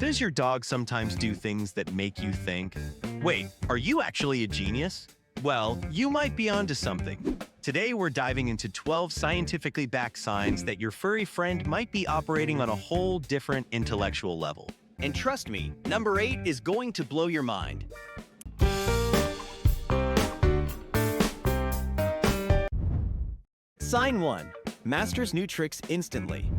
Does your dog sometimes do things that make you think, wait, are you actually a genius? Well, you might be onto something. Today, we're diving into 12 scientifically backed signs that your furry friend might be operating on a whole different intellectual level. And trust me, number 8 is going to blow your mind. Sign 1. Masters new tricks instantly.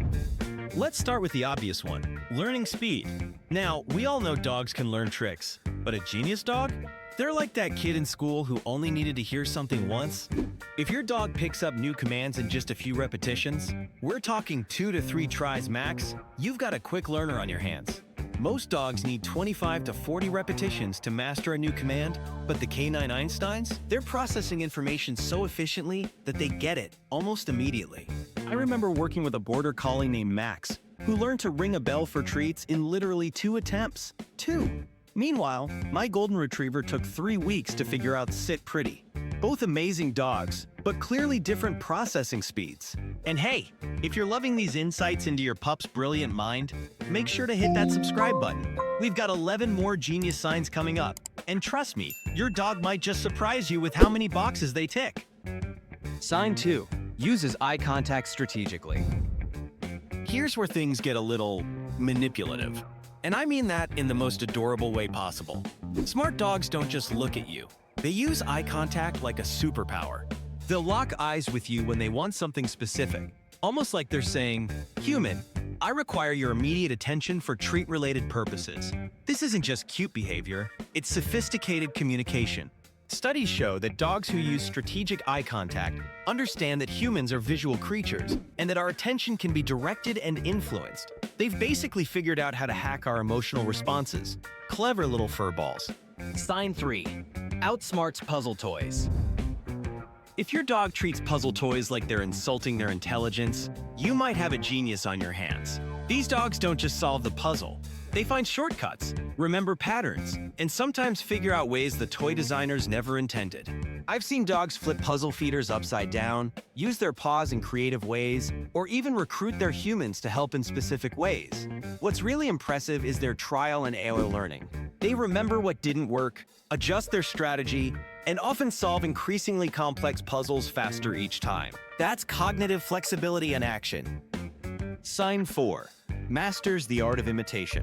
Let's start with the obvious one, learning speed. Now, we all know dogs can learn tricks, but a genius dog? They're like that kid in school who only needed to hear something once. If your dog picks up new commands in just a few repetitions, we're talking 2 to 3 tries max, you've got a quick learner on your hands. Most dogs need 25 to 40 repetitions to master a new command, but the K9 Einsteins, they're processing information so efficiently that they get it almost immediately. I remember working with a Border Collie named Max, who learned to ring a bell for treats in literally 2 attempts. 2! Meanwhile, my Golden Retriever took 3 weeks to figure out Sit Pretty. Both amazing dogs, but clearly different processing speeds. And hey, if you're loving these insights into your pup's brilliant mind, make sure to hit that subscribe button. We've got 11 more genius signs coming up. And trust me, your dog might just surprise you with how many boxes they tick. Sign 2. Uses eye contact strategically. Here's where things get a little manipulative. And I mean that in the most adorable way possible. Smart dogs don't just look at you. They use eye contact like a superpower. They'll lock eyes with you when they want something specific, almost like they're saying, "Human, I require your immediate attention for treat-related purposes." This isn't just cute behavior, it's sophisticated communication. Studies show that dogs who use strategic eye contact understand that humans are visual creatures and that our attention can be directed and influenced. They've basically figured out how to hack our emotional responses. Clever little furballs. Sign 3. Outsmarts puzzle toys. If your dog treats puzzle toys like they're insulting their intelligence, you might have a genius on your hands. These dogs don't just solve the puzzle. They find shortcuts, remember patterns, and sometimes figure out ways the toy designers never intended. I've seen dogs flip puzzle feeders upside down, use their paws in creative ways, or even recruit their humans to help in specific ways. What's really impressive is their trial and error learning. They remember what didn't work, adjust their strategy, and often solve increasingly complex puzzles faster each time. That's cognitive flexibility in action. Sign 4. Masters the art of imitation.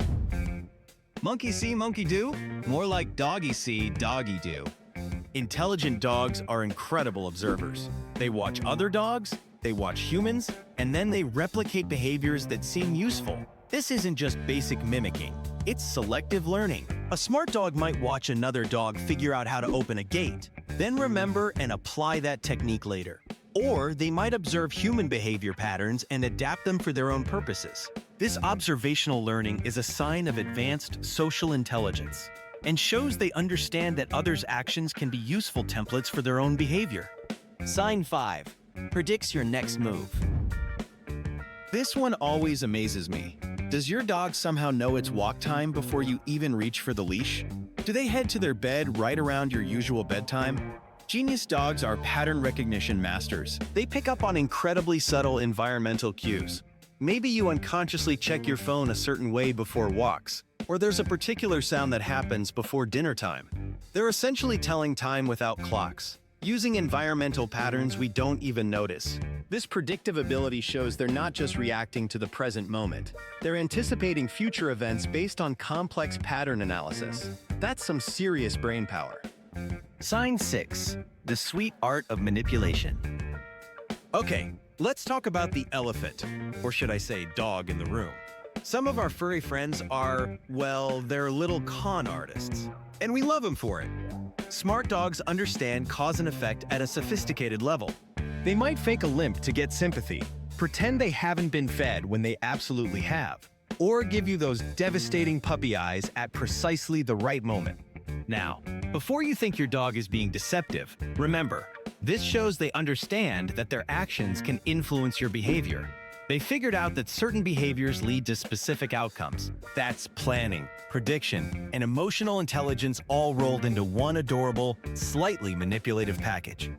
Monkey see, monkey do? More like doggy see, doggy do. Intelligent dogs are incredible observers. They watch other dogs, they watch humans, and then they replicate behaviors that seem useful. This isn't just basic mimicking, it's selective learning. A smart dog might watch another dog figure out how to open a gate, then remember and apply that technique later. Or they might observe human behavior patterns and adapt them for their own purposes. This observational learning is a sign of advanced social intelligence and shows they understand that others' actions can be useful templates for their own behavior. Sign 5. Predicts your next move. This one always amazes me. Does your dog somehow know it's walk time before you even reach for the leash? Do they head to their bed right around your usual bedtime? Genius dogs are pattern recognition masters. They pick up on incredibly subtle environmental cues. Maybe you unconsciously check your phone a certain way before walks, or there's a particular sound that happens before dinner time. They're essentially telling time without clocks, using environmental patterns we don't even notice. This predictive ability shows they're not just reacting to the present moment. They're anticipating future events based on complex pattern analysis. That's some serious brain power. Sign 6. The sweet art of manipulation. Okay, let's talk about the elephant, or should I say dog in the room. Some of our furry friends are, well, they're little con artists, and we love them for it. Smart dogs understand cause and effect at a sophisticated level. They might fake a limp to get sympathy, pretend they haven't been fed when they absolutely have, or give you those devastating puppy eyes at precisely the right moment. Now, before you think your dog is being deceptive, remember, this shows they understand that their actions can influence your behavior. They figured out that certain behaviors lead to specific outcomes. That's planning, prediction, and emotional intelligence all rolled into one adorable, slightly manipulative package.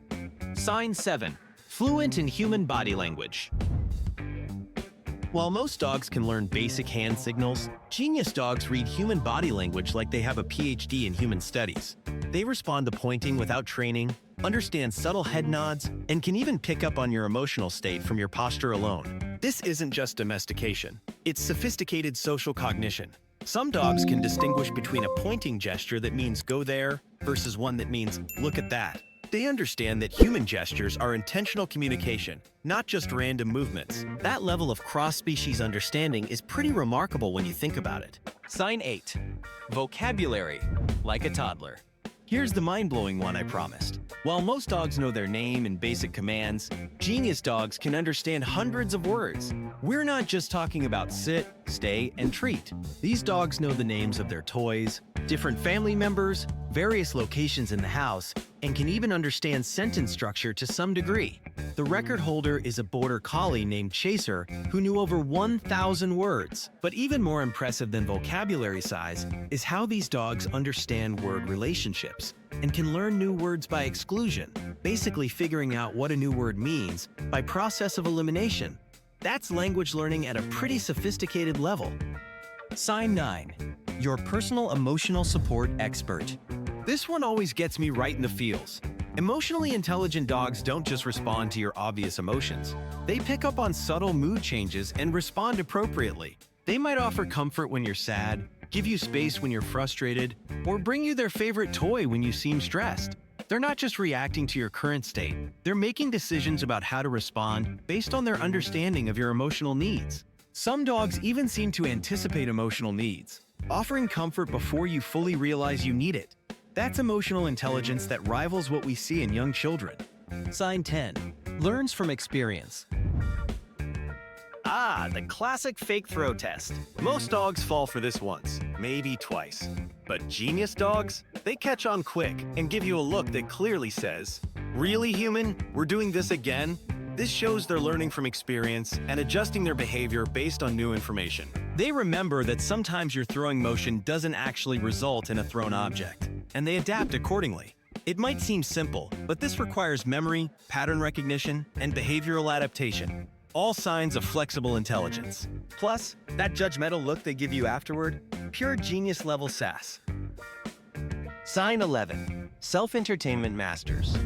Sign 7. Fluent in human body language. While most dogs can learn basic hand signals, genius dogs read human body language like they have a PhD in human studies. They respond to pointing without training, understand subtle head nods, and can even pick up on your emotional state from your posture alone. This isn't just domestication. It's sophisticated social cognition. Some dogs can distinguish between a pointing gesture that means go there versus one that means look at that. They understand that human gestures are intentional communication, not just random movements. That level of cross-species understanding is pretty remarkable when you think about it. Sign 8. Vocabulary, like a toddler. Here's the mind-blowing one I promised. While most dogs know their name and basic commands, genius dogs can understand hundreds of words. We're not just talking about sit, stay, and treat. These dogs know the names of their toys, different family members, various locations in the house, and can even understand sentence structure to some degree. The record holder is a Border Collie named Chaser who knew over 1,000 words. But even more impressive than vocabulary size is how these dogs understand word relationships and can learn new words by exclusion, basically figuring out what a new word means by process of elimination. That's language learning at a pretty sophisticated level. Sign 9. Your personal emotional support expert. This one always gets me right in the feels. Emotionally intelligent dogs don't just respond to your obvious emotions. They pick up on subtle mood changes and respond appropriately. They might offer comfort when you're sad, give you space when you're frustrated, or bring you their favorite toy when you seem stressed. They're not just reacting to your current state. They're making decisions about how to respond based on their understanding of your emotional needs. Some dogs even seem to anticipate emotional needs, offering comfort before you fully realize you need it. That's emotional intelligence that rivals what we see in young children. Sign 10. Learns from experience. Ah, the classic fake throw test. Most dogs fall for this once, maybe twice. But genius dogs, they catch on quick and give you a look that clearly says, "Really, human? We're doing this again?" This shows they're learning from experience and adjusting their behavior based on new information. They remember that sometimes your throwing motion doesn't actually result in a thrown object, and they adapt accordingly. It might seem simple, but this requires memory, pattern recognition, and behavioral adaptation. All signs of flexible intelligence. Plus, that judgmental look they give you afterward, pure genius level sass. Sign 11. Self-entertainment masters.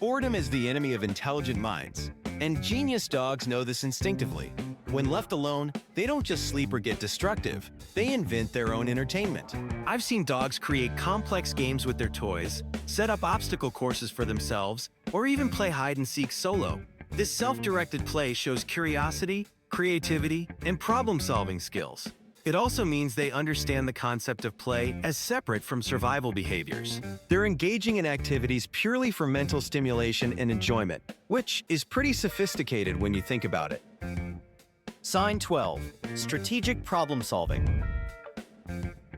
Boredom is the enemy of intelligent minds, and genius dogs know this instinctively. When left alone, they don't just sleep or get destructive, they invent their own entertainment. I've seen dogs create complex games with their toys, set up obstacle courses for themselves, or even play hide and seek solo. This self-directed play shows curiosity, creativity, and problem-solving skills. It also means they understand the concept of play as separate from survival behaviors. They're engaging in activities purely for mental stimulation and enjoyment, which is pretty sophisticated when you think about it. Sign 12. Strategic problem solving.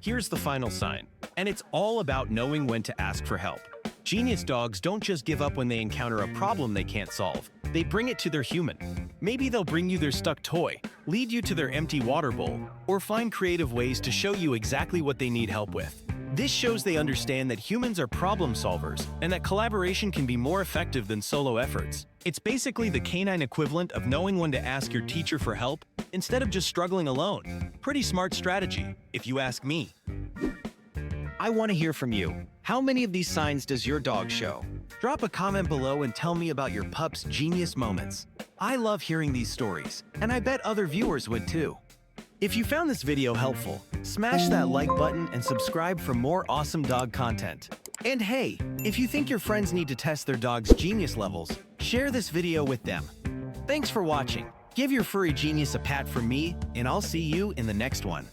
Here's the final sign, and it's all about knowing when to ask for help. Genius dogs don't just give up when they encounter a problem they can't solve. They bring it to their human. Maybe they'll bring you their stuck toy, lead you to their empty water bowl, or find creative ways to show you exactly what they need help with. This shows they understand that humans are problem solvers and that collaboration can be more effective than solo efforts. It's basically the canine equivalent of knowing when to ask your teacher for help instead of just struggling alone. Pretty smart strategy, if you ask me. I want to hear from you. How many of these signs does your dog show? Drop a comment below and tell me about your pup's genius moments. I love hearing these stories, and I bet other viewers would too. If you found this video helpful, smash that like button and subscribe for more awesome dog content. And hey, if you think your friends need to test their dog's genius levels, share this video with them. Thanks for watching. Give your furry genius a pat from me, and I'll see you in the next one.